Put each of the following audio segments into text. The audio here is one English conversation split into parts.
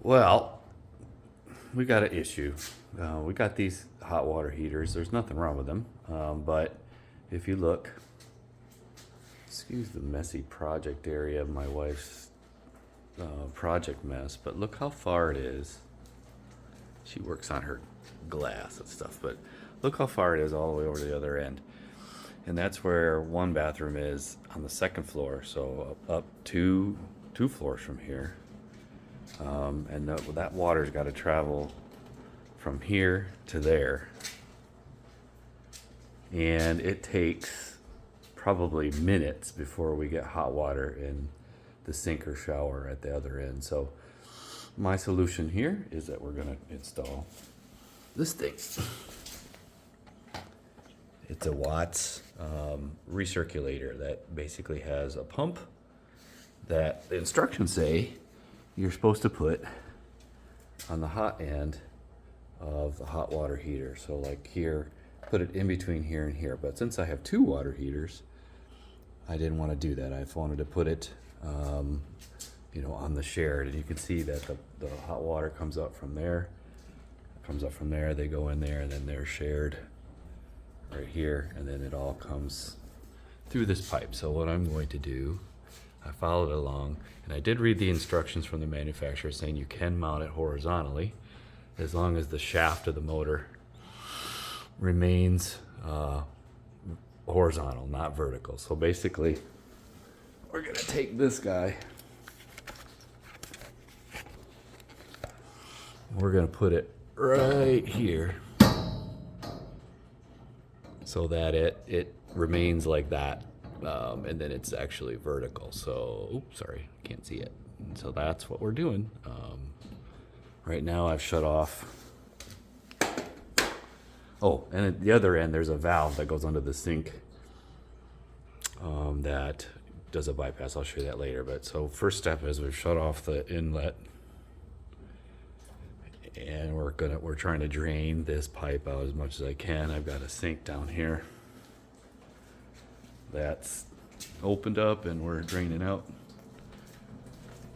Well, we got an issue. We got these hot water heaters. There's nothing wrong with them. But if you look, excuse the messy project area of my wife's project mess, but look how far it is. She works on her glass and stuff, but look how far it is all the way over to the other end. And that's where one bathroom is on the second floor. So up two floors from here. And that water's got to travel from here to there. And it takes probably minutes before we get hot water in the sink or shower at the other end. So my solution here is that we're going to install this thing. It's a Watts recirculator that basically has a pump that the instructions say you're supposed to put on the hot end of the hot water heater. So like here, put it in between here and here. But since I have two water heaters, I didn't want to do that. I wanted to put it, on the shared. And you can see that the hot water comes up from there. Comes up from there, they go in there, and then they're shared right here, and then it all comes through this pipe. So what I'm going to do, I followed along, and I did read the instructions from the manufacturer saying you can mount it horizontally as long as the shaft of the motor remains horizontal, not vertical. So basically, we're gonna take this guy, we're gonna put it right here so that it remains like that, and then it's actually vertical. So, oops, sorry, can't see it. And so that's what we're doing. Right now I've shut off. Oh, and at the other end there's a valve that goes under the sink that does a bypass. I'll show you that later. But so first step is we've shut off the inlet, and we're trying to drain this pipe out as much as I can. I've got a sink down here that's opened up, and we're draining out.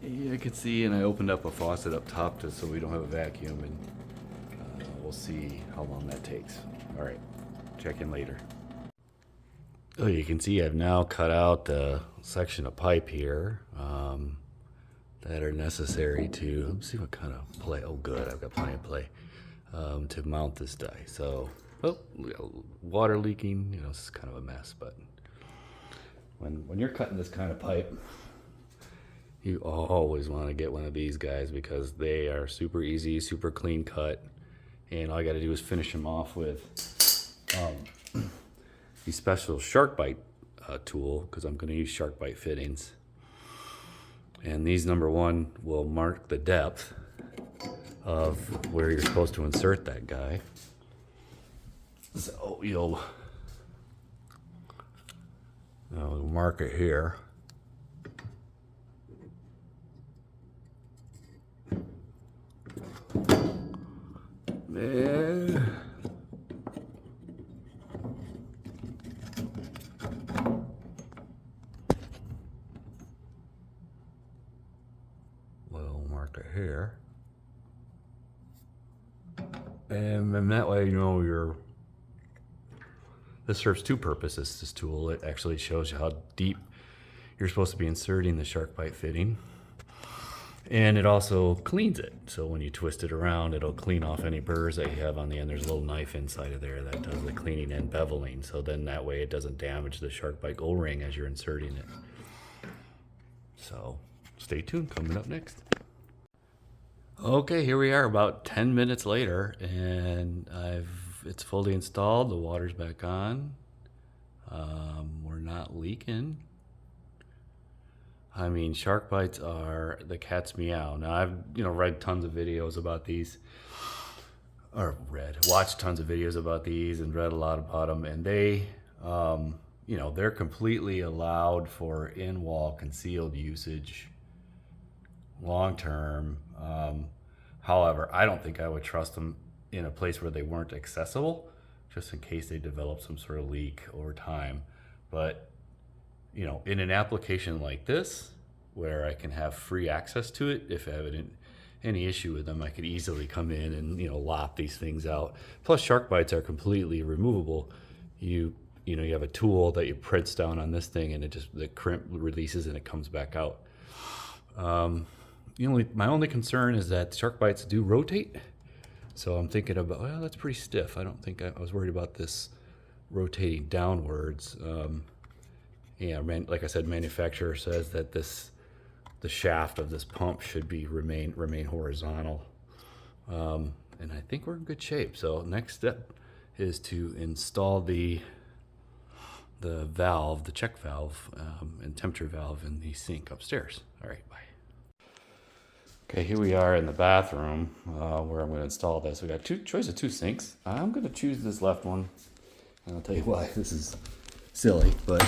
You can see, and I opened up a faucet up top just so we don't have a vacuum, and we'll see how long that takes. All right, check in later. Oh, you can see I've now cut out the section of pipe here that are necessary to, let's see what kind of play. Oh, good, I've got plenty of play to mount this die. So, water leaking, this is kind of a mess, but when you're cutting this kind of pipe, you always want to get one of these guys because they are super easy, super clean cut, and all I got to do is finish them off with the special shark bite tool, because I'm going to use shark bite fittings. And these, number one, will mark the depth of where you're supposed to insert that guy. So you'll mark it here. And we'll mark it here. And then that way, this serves two purposes, this tool. It actually shows you how deep you're supposed to be inserting the shark bite fitting. And it also cleans it. So when you twist it around, it'll clean off any burrs that you have on the end. There's a little knife inside of there that does the cleaning and beveling. So then that way it doesn't damage the shark bite O-ring as you're inserting it. So stay tuned, coming up next. Okay, here we are about 10 minutes later, and it's fully installed. The water's back on. We're not leaking. I mean, shark bites are the cat's meow. Now, I've read tons of videos about these, watched tons of videos about these, and read a lot about them. And they, they're completely allowed for in-wall concealed usage, long term. However, I don't think I would trust them in a place where they weren't accessible, just in case they develop some sort of leak over time. But in an application like this, where I can have free access to it, if evident, any issue with them, I could easily come in and, lop these things out. Plus, shark bites are completely removable. You have a tool that you press down on this thing, and the crimp releases and it comes back out. My only concern is that shark bites do rotate. So I'm thinking about, well, that's pretty stiff. I don't think I was worried about this rotating downwards. Like I said, manufacturer says that the shaft of this pump should remain horizontal. And I think we're in good shape. So next step is to install the valve, the check valve, and temperature valve in the sink upstairs. All right, bye. Okay, here we are in the bathroom where I'm going to install this. We got choice of two sinks. I'm going to choose this left one, and I'll tell you why. This is silly, but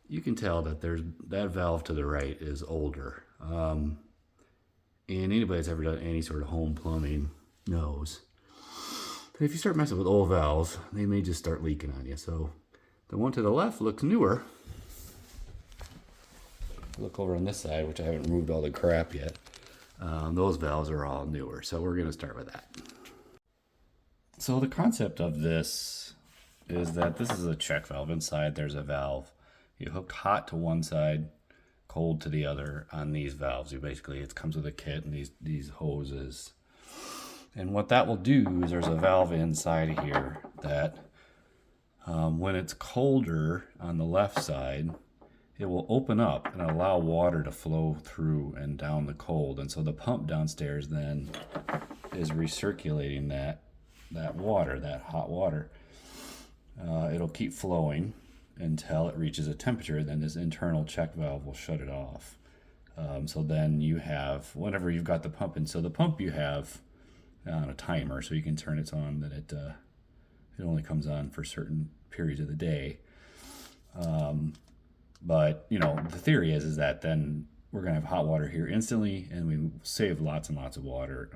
you can tell that that valve to the right is older. And anybody that's ever done any sort of home plumbing knows that if you start messing with old valves, they may just start leaking on you. So the one to the left looks newer. Look over on this side, which I haven't removed all the crap yet. Those valves are all newer, so we're going to start with that. So the concept of this is that this is a check valve. Inside there's a valve. You hook hot to one side, cold to the other on these valves. It comes with a kit and these hoses. And what that will do is there's a valve inside here that when it's colder on the left side, it will open up and allow water to flow through and down the cold. And so the pump downstairs then is recirculating that water, that hot water. It'll keep flowing until it reaches a temperature. Then this internal check valve will shut it off. So then you have, whenever you've got the pump in, so the pump you have on a timer, so you can turn it on that it only comes on for certain periods of the day. But, the theory is that then we're going to have hot water here instantly, and we save lots and lots of water.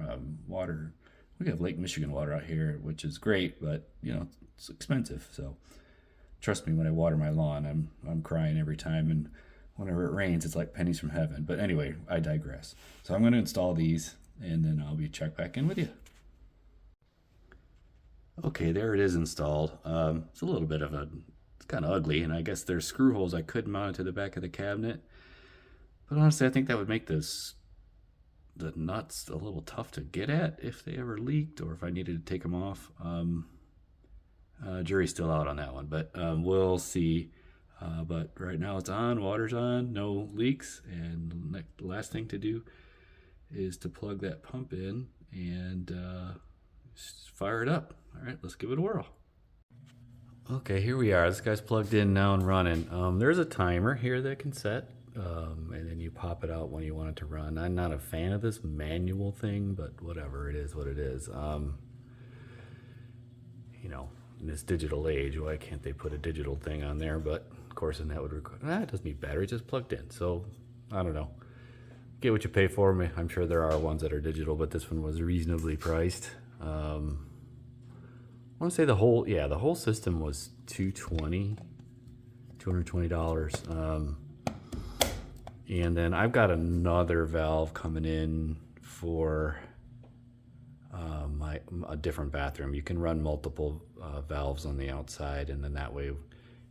We have Lake Michigan water out here, which is great, but, it's expensive. So trust me, when I water my lawn, I'm crying every time, and whenever it rains, it's like pennies from heaven. But anyway, I digress. So I'm going to install these, and then I'll be checked back in with you. Okay, there it is installed. It's a little bit of it's kind of ugly, and I guess there's screw holes I could mount it to the back of the cabinet. But honestly, I think that would make the nuts a little tough to get at if they ever leaked or if I needed to take them off. Jury's still out on that one, but we'll see. But right now it's on, water's on, no leaks, and the last thing to do is to plug that pump in and fire it up. All right, let's give it a whirl. Okay, here we are. This guy's plugged in now and running. There's a timer here that can set, and then you pop it out when you want it to run. I'm not a fan of this manual thing, but whatever, it is what it is. In this digital age, why can't they put a digital thing on there? But of course, then that would require, it doesn't need battery, just plugged in. So I don't know. Get what you pay for. I'm sure there are ones that are digital, but this one was reasonably priced. I want to say the whole system was $220. And then I've got another valve coming in for a different bathroom. You can run multiple valves on the outside, and then that way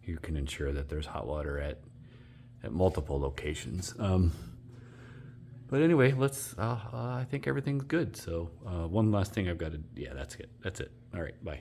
you can ensure that there's hot water at multiple locations. But anyway, I think everything's good. So one last thing I've got to, that's it. All right, bye.